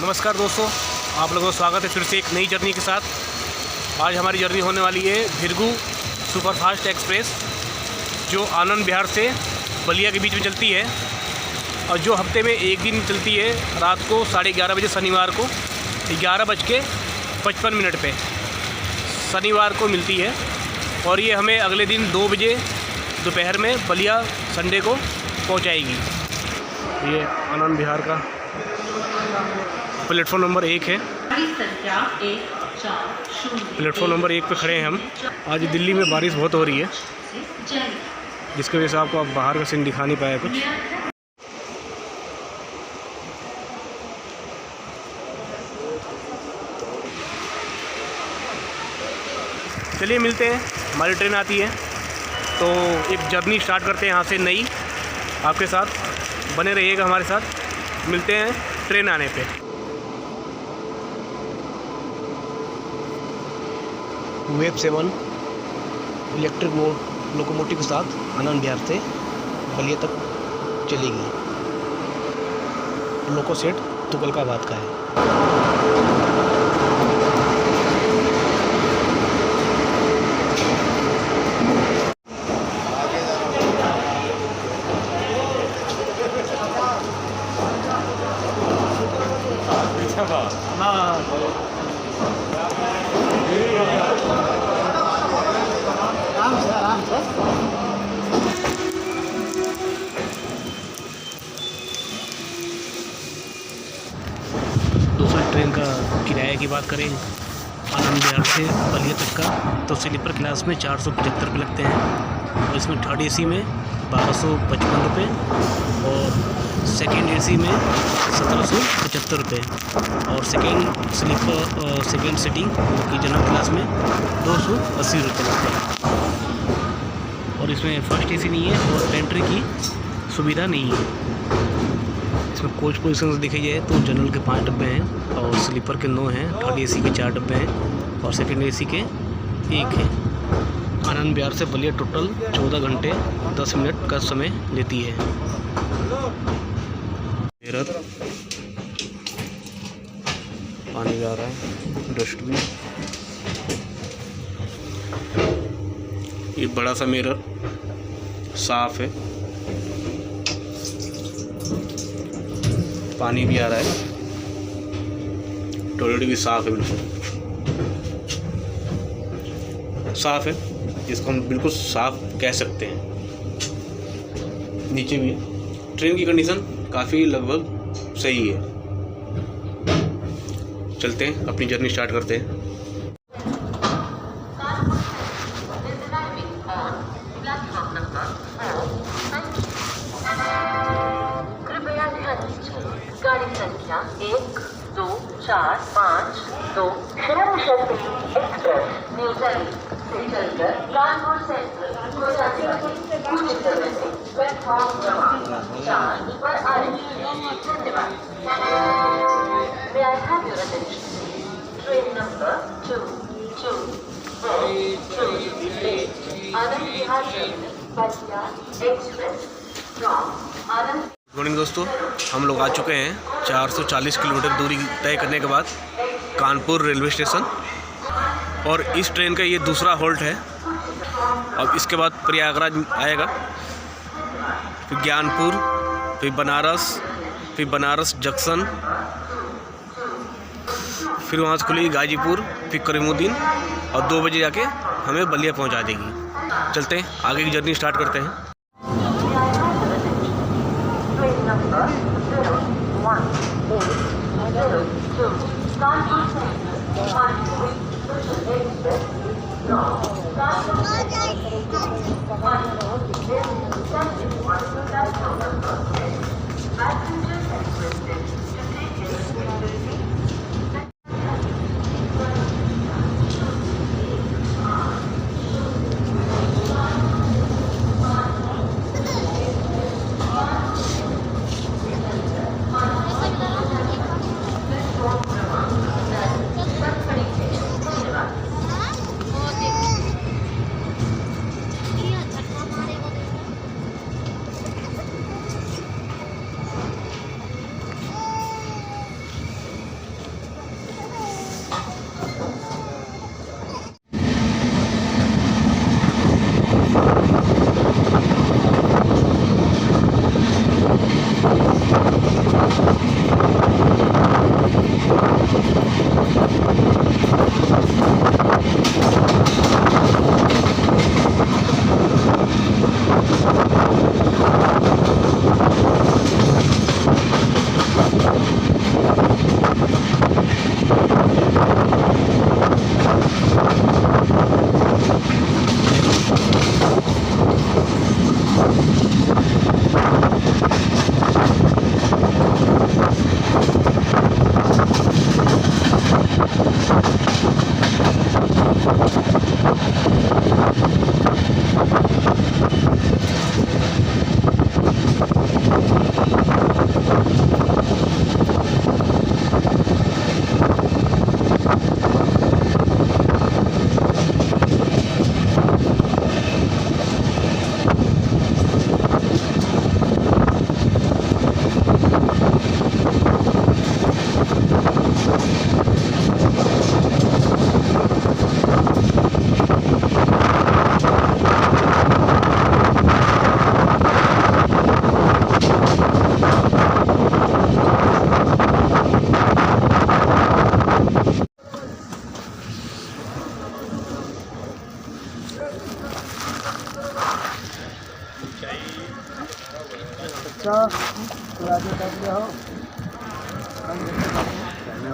नमस्कार दोस्तों, आप लोगों का स्वागत है फिर से एक नई जर्नी के साथ। आज हमारी जर्नी होने वाली है भिरगू सुपरफास्ट एक्सप्रेस, जो आनंद विहार से बलिया के बीच में चलती है और जो हफ्ते में एक दिन चलती है। रात को 11:30 बजे शनिवार को 11:55 पे शनिवार को मिलती है और ये हमें अगले दिन 2 बजे दोपहर में बलिया संडे को पहुंचाएगी। ये आनंद विहार का प्लेटफॉर्म नंबर 1 है। प्लेटफॉर्म नंबर 1 पे खड़े हैं हम। आज दिल्ली में बारिश बहुत हो रही है, जिसकी वजह से आपको अब बाहर का सीन दिखा नहीं पाया कुछ। चलिए मिलते हैं, हमारी ट्रेन आती है तो एक जर्नी स्टार्ट करते हैं यहाँ से नई। आपके साथ बने रहिएगा हमारे साथ। मिलते हैं ट्रेन आने पे। वेब 7 इलेक्ट्रिक लोकोमोटिव के साथ आनंद विहार से बलिया तक चलेगी। लोको सेट तुगलकाबाद का है। दूसरी ट्रेन का किराए की बात करें आनंद विहार से बलिया तक का, तो स्लीपर क्लास में 475 रुपये लगते हैं और इसमें थर्ड एसी में 1255 रुपये और सेकेंड एसी में 1775 रुपये और सेकेंड सीटिंग की जनरल क्लास में 280 रुपये लगते हैं। और इसमें फर्स्ट एसी नहीं है और पेंट्री की सुविधा नहीं है। इसमें कोच पोजिशन देखी जाए तो जनरल के 5 डब्बे हैं और स्लीपर के 9 हैं, थर्ड एसी के 4 डब्बे हैं और सेकेंड एसी के 1 हैं। आनंद विहार से बलिया टोटल 14 घंटे 10 मिनट का समय लेती है। पानी आ रहा है, डस्टबिन, ये बड़ा सा मिरर साफ है, पानी भी आ रहा है, टॉयलेट भी साफ है, बिल्कुल साफ है, जिसको हम बिल्कुल साफ कह सकते हैं। नीचे भी ट्रेन की कंडीशन काफ़ी लगभग सही है। चलते हैं, अपनी जर्नी स्टार्ट करते हैं। गाड़ी संख्या 1, 2, 4, 5, 2 शक्ति एक्सप्रेस न्यू दिल्ली से चलकर कानपुर सेंट्रल को जाने वाली कुछ समय से प्लेटफॉर्म क्रमांक 4 पर आ रही है। धन्यवाद। May I have your attention? Train number 222 Anand Vihar Ballia express from Anand. Good morning दोस्तों, हम लोग आ चुके हैं 440 किलोमीटर दूरी तय करने के बाद कानपुर रेलवे स्टेशन और इस ट्रेन का ये दूसरा होल्ट है। अब इसके बाद प्रयागराज आएगा, फिर ज्ञानपुर, फिर बनारस जंक्शन, फिर वहाँ से खुलेगी गाजीपुर, फिर करीमुद्दीन और 2 बजे जाके हमें बलिया पहुँचा देगी। चलते हैं, आगे की जर्नी स्टार्ट करते हैं। Number 01802 Kanpur Central Kanpur Express from Kanpur one road is standing on platform number 6. Passengers requested to take your seat.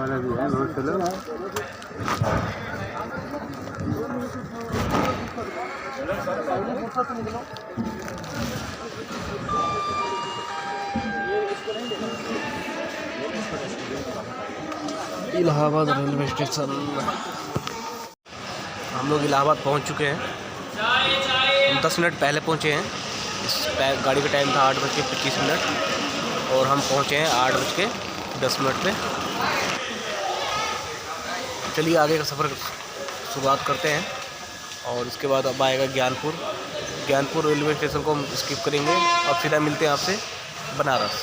वाला भी है, बहुत चलो। Allahabad railway station. हम लोग इलाहाबाद पहुंच चुके हैं। हम 10 मिनट पहले पहुंचे हैं। गाड़ी का टाइम था 8:25 और हम पहुंचे हैं 8:10 पे। चलिए आगे का सफ़र शुरुआत करते हैं। और उसके बाद अब आएगा ज्ञानपुर रेलवे स्टेशन को हम स्किप करेंगे और सीधा मिलते हैं आपसे Banaras.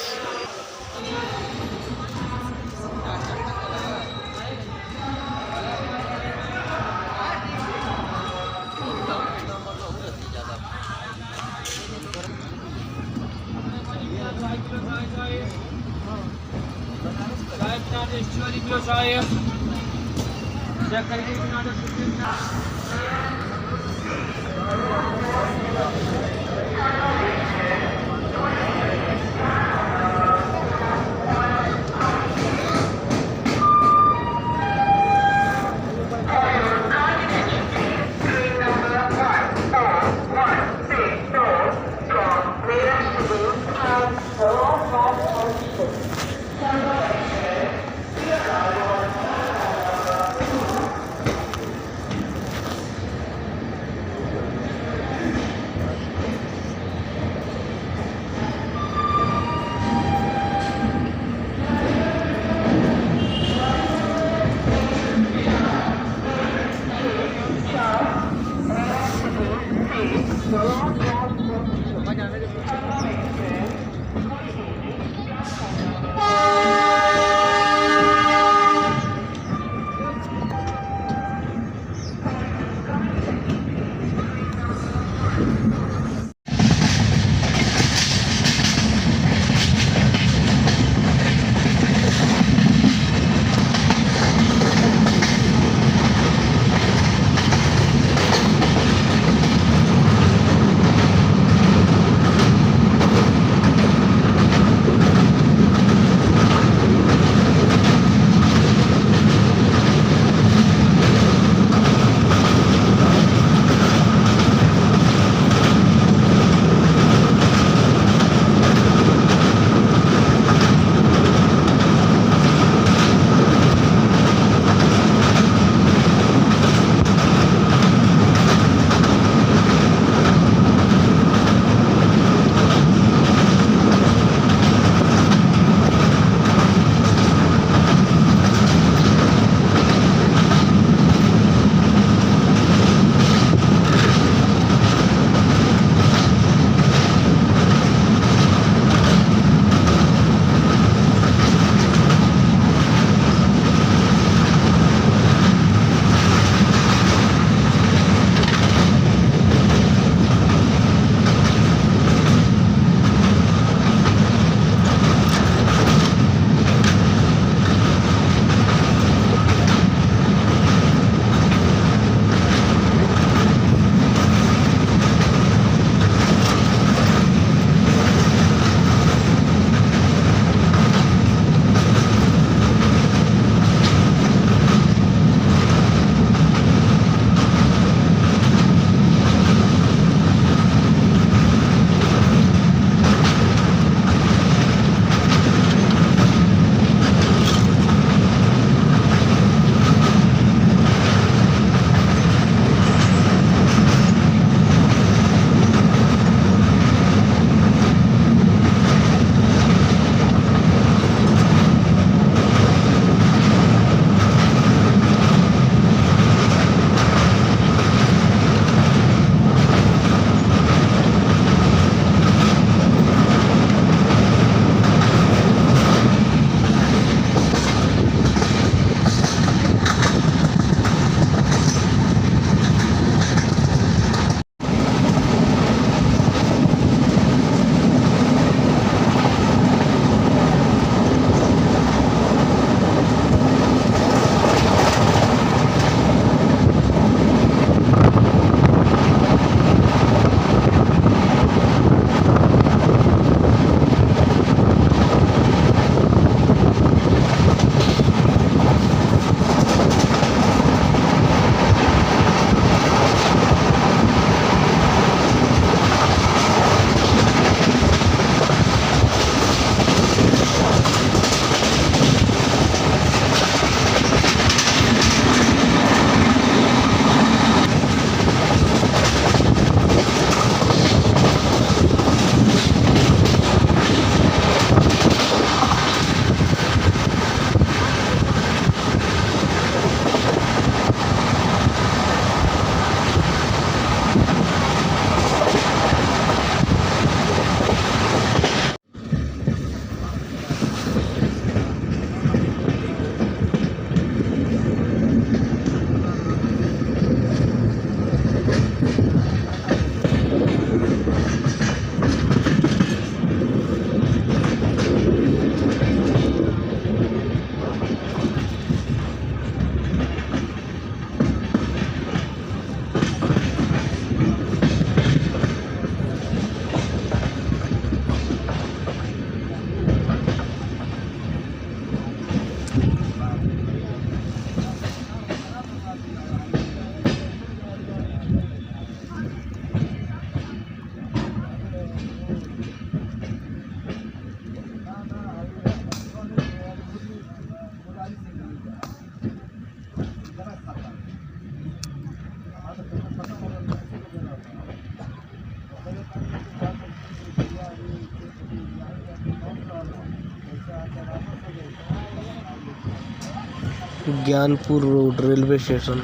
Gyanpur road railway station.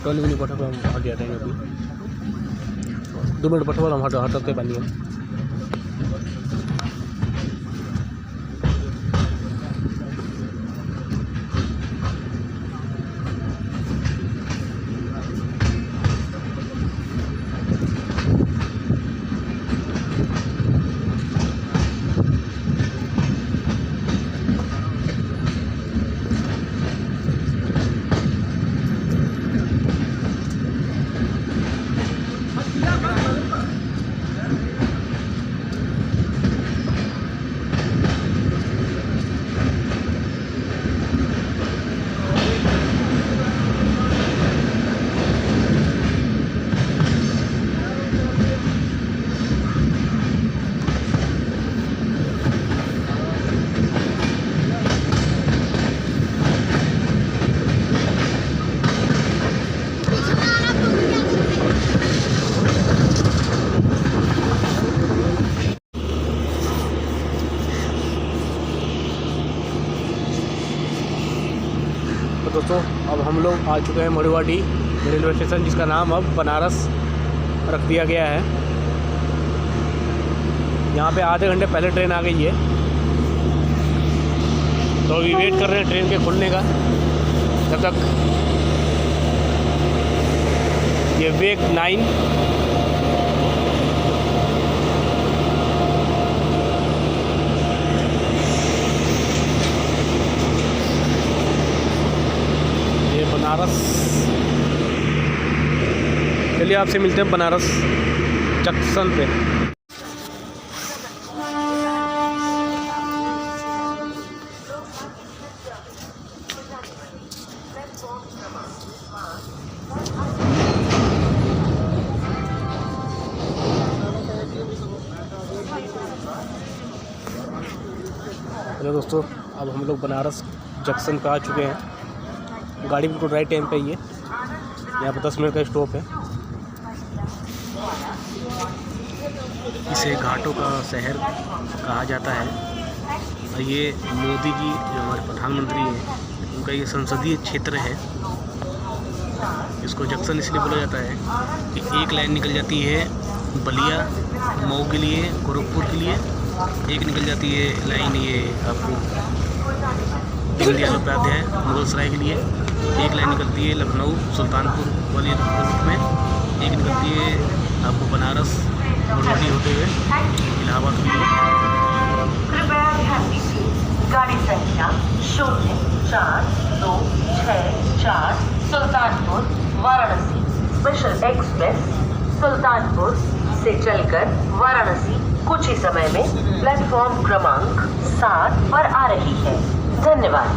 Trolley में नहीं बैठा हम आगे आ जाएंगे अभी 2 मिनट बैठा हम हटाते पानी है। तो दोस्तों अब हम लोग आ चुके हैं मड़ुवाडी रेलवे स्टेशन, जिसका नाम अब बनारस रख दिया गया है। यहाँ पे आधे घंटे पहले ट्रेन आ गई है, तो अभी वेट कर रहे हैं ट्रेन के खुलने का। जब तक ये वेक 9 बनारस, चलिए आपसे मिलते हैं बनारस जंक्शन पे। हेलो दोस्तों, अब हम लोग बनारस जंक्शन पे आ चुके हैं। गाड़ी बिल्कुल राइट टाइम पे ही है। यहाँ पर 10 मिनट का स्टॉप है। इसे घाटों का शहर कहा जाता है और ये मोदी जी जो हमारे प्रधानमंत्री हैं, उनका ये संसदीय क्षेत्र है। इसको जंक्शन इसलिए बोला जाता है कि एक लाइन निकल जाती है बलिया मऊ के लिए, गोरखपुर के लिए, एक निकल जाती है लाइन ये आपको दीनदयाल उपाध्याय मुगलसराय के लिए, एक लाइन निकलती है लखनऊ सुल्तानपुर वाली रूट में, एक निकलती है आपको बनारस मड़ुवाडी होते हुए इलाहाबाद के लिए। कृपया ध्यान दीजिए, गाड़ी संख्या 042664 सुल्तानपुर वाराणसी स्पेशल एक्सप्रेस सुल्तानपुर से चलकर वाराणसी कुछ ही समय में प्लेटफॉर्म क्रमांक 7 पर आ रही है। धन्यवाद।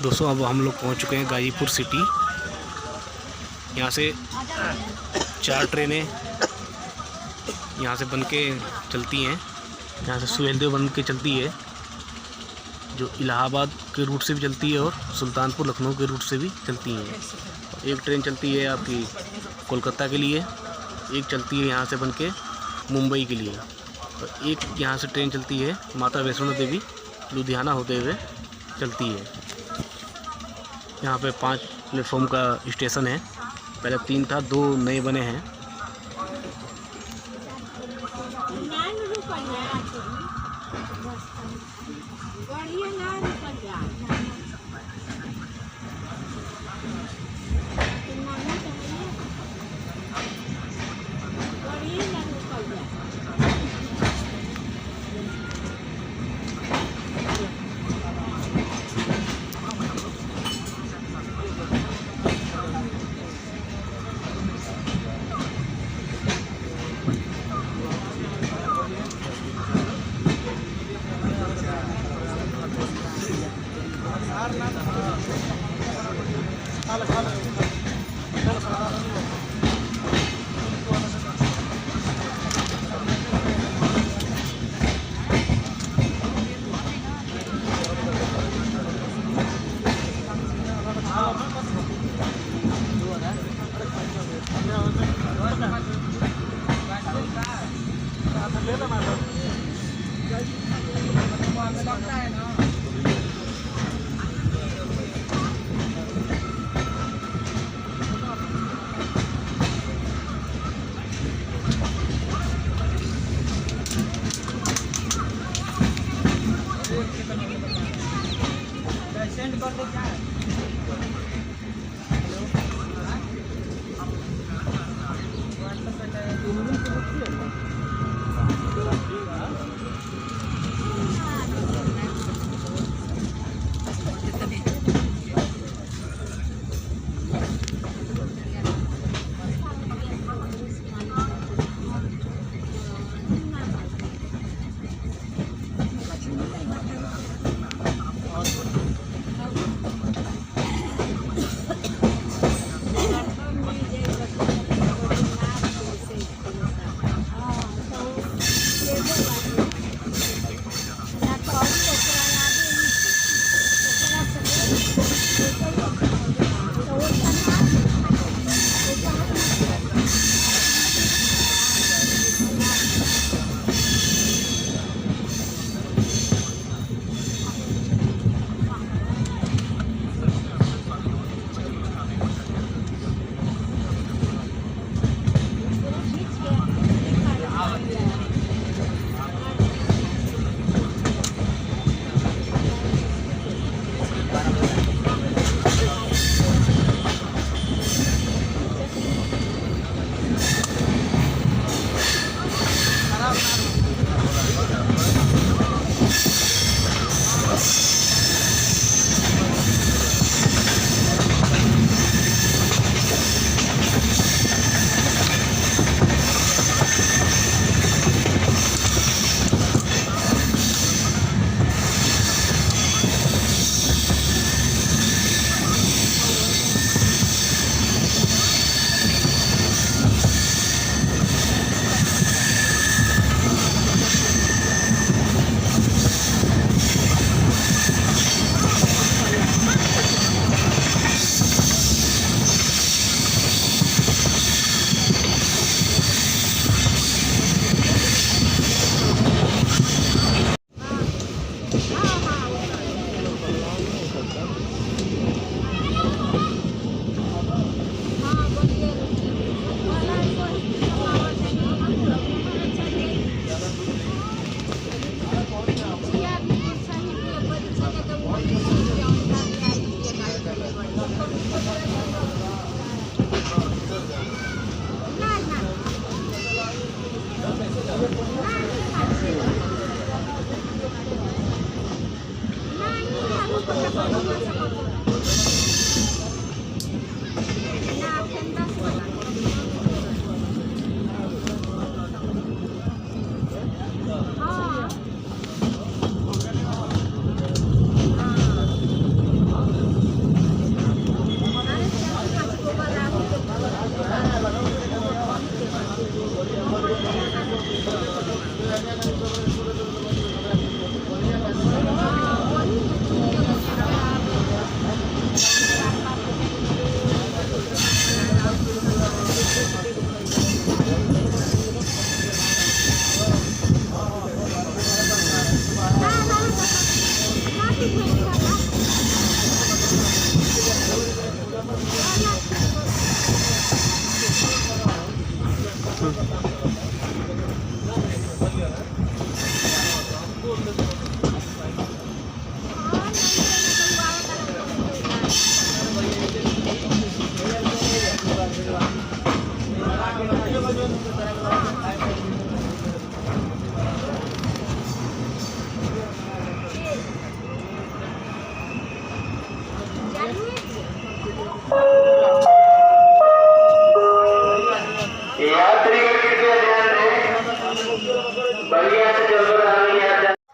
दोस्तों अब हम लोग पहुंच चुके हैं गाजीपुर सिटी। यहाँ से 4 ट्रेनें यहाँ से बन के चलती हैं। यहाँ से सुहेलदेव बन के चलती है, जो इलाहाबाद के रूट से भी चलती है और सुल्तानपुर लखनऊ के रूट से भी चलती हैं। एक ट्रेन चलती है आपकी कोलकाता के लिए, एक चलती है यहाँ से बन के मुंबई के लिए, और एक यहाँ से ट्रेन चलती है माता वैष्णो देवी लुधियाना होते हुए चलती है। यहाँ पे 5 प्लेटफॉर्म का स्टेशन है, पहले 3 था, 2 नए बने हैं।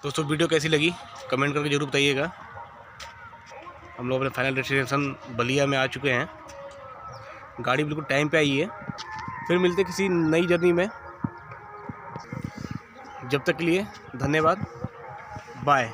दोस्तों वीडियो कैसी लगी कमेंट करके जरूर बताइएगा। हम लोग अपने फाइनल डेस्टिनेशन बलिया में आ चुके हैं। गाड़ी बिल्कुल टाइम पे आई है। फिर मिलते किसी नई जर्नी में। जब तक के लिए धन्यवाद, बाय।